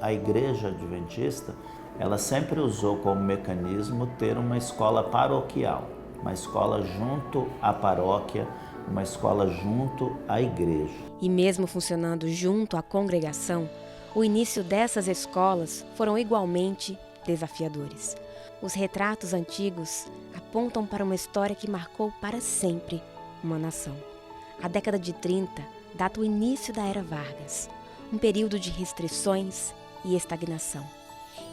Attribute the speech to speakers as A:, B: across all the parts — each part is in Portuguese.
A: a Igreja Adventista, ela sempre usou como mecanismo ter uma escola paroquial, uma escola junto à paróquia, uma escola junto à igreja.
B: E mesmo funcionando junto à congregação, o início dessas escolas foram igualmente desafiadores. Os retratos antigos apontam para uma história que marcou para sempre uma nação. A década de 30 data o início da Era Vargas, um período de restrições e estagnação.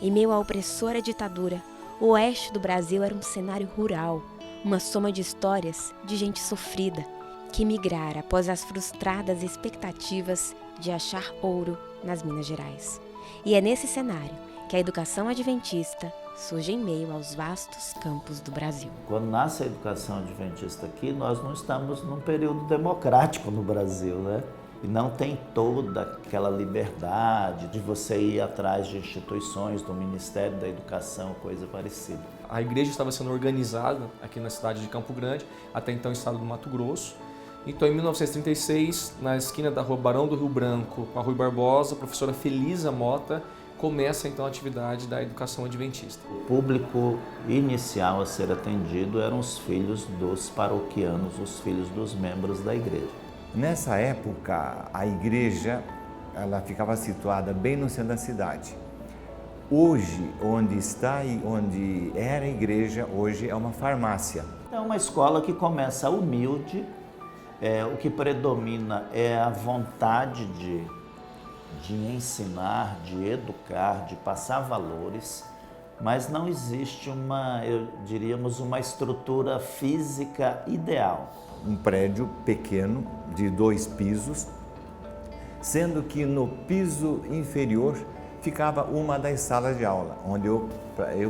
B: Em meio à opressora ditadura, o oeste do Brasil era um cenário rural, uma soma de histórias de gente sofrida, que migrara após as frustradas expectativas de achar ouro nas Minas Gerais. E é nesse cenário que a educação adventista surge em meio aos vastos campos do Brasil.
A: Quando nasce a educação adventista aqui, nós não estamos num período democrático no Brasil, né? E não tem toda aquela liberdade de você ir atrás de instituições do Ministério da Educação, coisa parecida.
C: A igreja estava sendo organizada aqui na cidade de Campo Grande, até então estado do Mato Grosso. Então, em 1936, na esquina da rua Barão do Rio Branco com a Rui Barbosa, a professora Felisa Mota começa então a atividade da educação adventista.
A: O público inicial a ser atendido eram os filhos dos paroquianos, os filhos dos membros da igreja.
D: Nessa época, a igreja ela ficava situada bem no centro da cidade. Hoje, onde está e onde era a igreja, hoje é uma farmácia.
A: É uma escola que começa humilde, o que predomina é a vontade de ensinar, de educar, de passar valores, mas não existe uma estrutura física ideal.
D: Um prédio pequeno, de 2 pisos, sendo que no piso inferior ficava uma das salas de aula, onde eu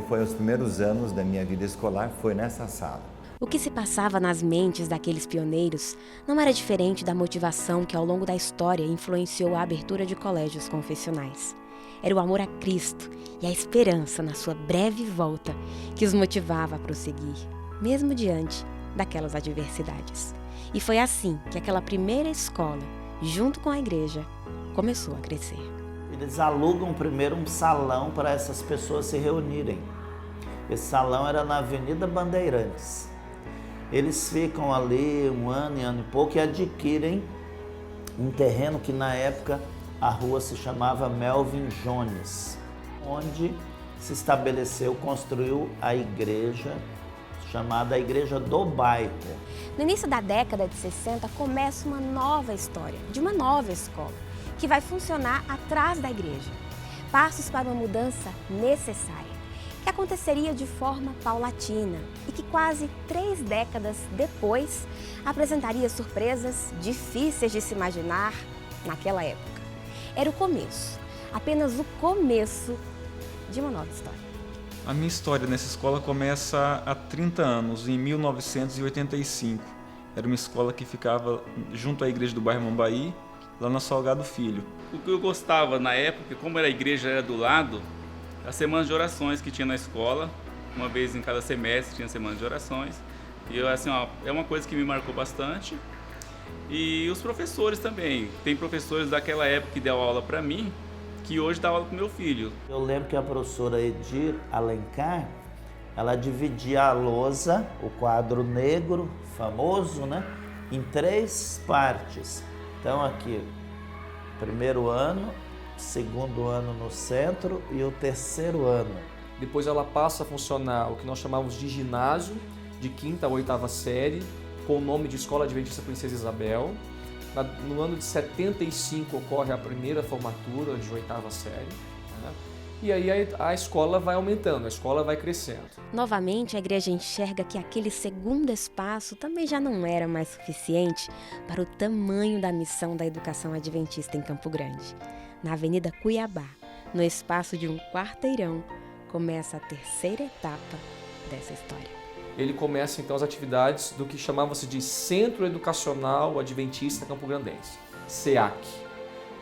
D: foi os primeiros anos da minha vida escolar, foi nessa sala.
B: O que se passava nas mentes daqueles pioneiros não era diferente da motivação que ao longo da história influenciou a abertura de colégios confessionais. Era o amor a Cristo e a esperança na sua breve volta que os motivava a prosseguir, mesmo diante daquelas adversidades. E foi assim que aquela primeira escola, junto com a igreja, começou a crescer.
A: Eles alugam primeiro um salão para essas pessoas se reunirem. Esse salão era na Avenida Bandeirantes. Eles ficam ali um ano e pouco e adquirem um terreno que na época a rua se chamava Melvin Jones, onde se estabeleceu, construiu a igreja, chamada a Igreja do Bairro.
B: No início da década de 60 começa uma nova história, de uma nova escola, que vai funcionar atrás da igreja. Passos para uma mudança necessária, que aconteceria de forma paulatina e que quase 3 décadas depois apresentaria surpresas difíceis de se imaginar naquela época. Era o começo, apenas o começo de uma nova história.
E: A minha história nessa escola começa há 30 anos, em 1985. Era uma escola que ficava junto à igreja do bairro Mambaí, lá na Salgado Filho.
F: O que eu gostava na época, como a igreja era do lado, as semanas de orações que tinha na escola, uma vez em cada semestre tinha semanas de orações. E é uma coisa que me marcou bastante. E os professores também. Tem professores daquela época que deu aula para mim, que hoje dá aula para o meu filho.
A: Eu lembro que a professora Edir Alencar, ela dividia a lousa, o quadro negro, famoso, né, em 3 partes. Então aqui, primeiro ano, segundo ano no centro e o terceiro ano.
C: Depois ela passa a funcionar o que nós chamamos de ginásio, de 5ª a 8ª série, com o nome de Escola Adventista Princesa Isabel. No ano de 75 ocorre a primeira formatura de 8ª série. Né? E aí a escola vai aumentando, a escola vai crescendo.
B: Novamente, a igreja enxerga que aquele segundo espaço também já não era mais suficiente para o tamanho da missão da educação adventista em Campo Grande. Na Avenida Cuiabá, no espaço de um quarteirão, começa a 3ª etapa dessa história.
C: Ele começa então as atividades do que chamava-se de Centro Educacional Adventista Campograndense, SEAC.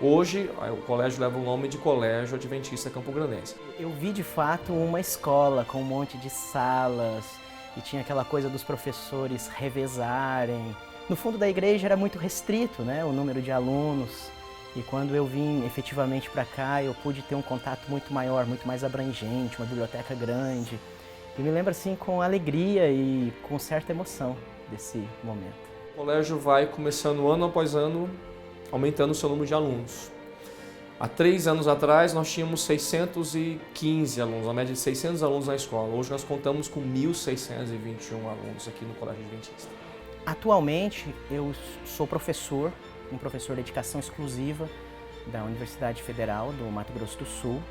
C: Hoje, o colégio leva o nome de Colégio Adventista Campograndense.
G: Eu vi de fato uma escola com um monte de salas e tinha aquela coisa dos professores revezarem. No fundo da igreja era muito restrito, né, o número de alunos. E quando eu vim efetivamente para cá, eu pude ter um contato muito maior, muito mais abrangente, uma biblioteca grande. E me lembro assim com alegria e com certa emoção desse momento.
C: O colégio vai começando ano após ano, aumentando o seu número de alunos. Há 3 anos atrás nós tínhamos 615 alunos, uma média de 600 alunos na escola. Hoje nós contamos com 1.621 alunos aqui no Colégio Adventista.
G: Atualmente eu sou professor, um professor de dedicação exclusiva da Universidade Federal do Mato Grosso do Sul.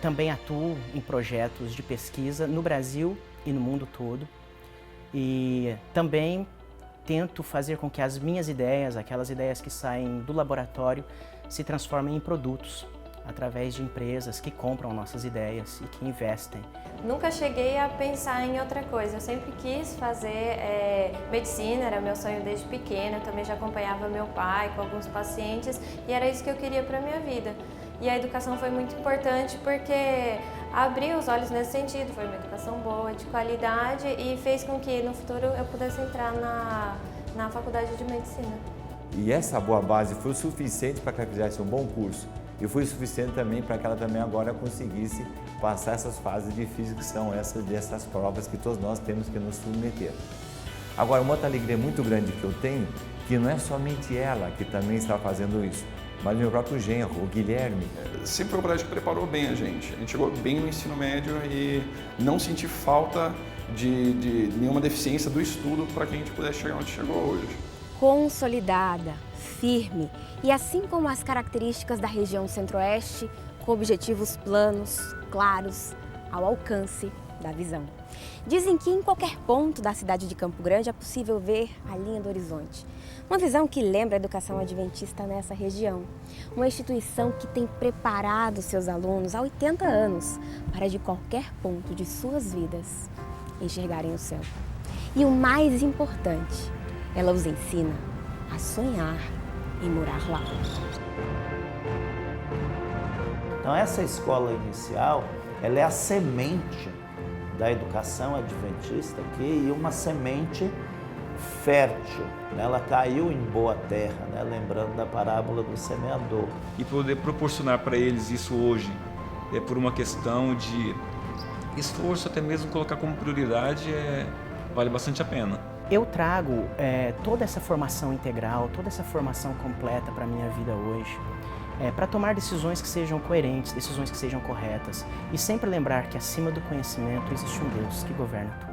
G: Também atuo em projetos de pesquisa no Brasil e no mundo todo. E também tento fazer com que as minhas ideias, aquelas ideias que saem do laboratório, se transformem em produtos através de empresas que compram nossas ideias e que investem.
H: Nunca cheguei a pensar em outra coisa, eu sempre quis fazer medicina, era meu sonho desde pequena, eu também já acompanhava meu pai com alguns pacientes e era isso que eu queria para a minha vida. E a educação foi muito importante porque abriu os olhos nesse sentido, foi uma educação boa, de qualidade e fez com que no futuro eu pudesse entrar na faculdade de medicina.
D: E essa boa base foi o suficiente para que ela fizesse um bom curso e foi o suficiente também para que ela também agora conseguisse passar essas fases difíceis que são dessas provas que todos nós temos que nos submeter. Agora, uma outra alegria muito grande que eu tenho, que não é somente ela que também está fazendo isso, mas meu próprio genro, o Guilherme.
I: Sempre foi um colégio que preparou bem a gente chegou bem no ensino médio e não senti falta de nenhuma deficiência do estudo para que a gente pudesse chegar onde chegou hoje.
B: Consolidada, firme e assim como as características da região centro-oeste, com objetivos planos, claros, ao alcance da visão. Dizem que em qualquer ponto da cidade de Campo Grande é possível ver a linha do horizonte. Uma visão que lembra a educação adventista nessa região. Uma instituição que tem preparado seus alunos há 80 anos para de qualquer ponto de suas vidas enxergarem o céu. E o mais importante, ela os ensina a sonhar em morar lá.
A: Então essa escola inicial, ela é a semente da educação adventista aqui e uma semente fértil, né? Ela caiu em boa terra, né? Lembrando da parábola do semeador.
E: E poder proporcionar para eles isso hoje é por uma questão de esforço, até mesmo colocar como prioridade, vale bastante a pena.
G: Eu trago toda essa formação integral, toda essa formação completa para a minha vida hoje, para tomar decisões que sejam coerentes, decisões que sejam corretas e sempre lembrar que acima do conhecimento existe um Deus que governa tudo.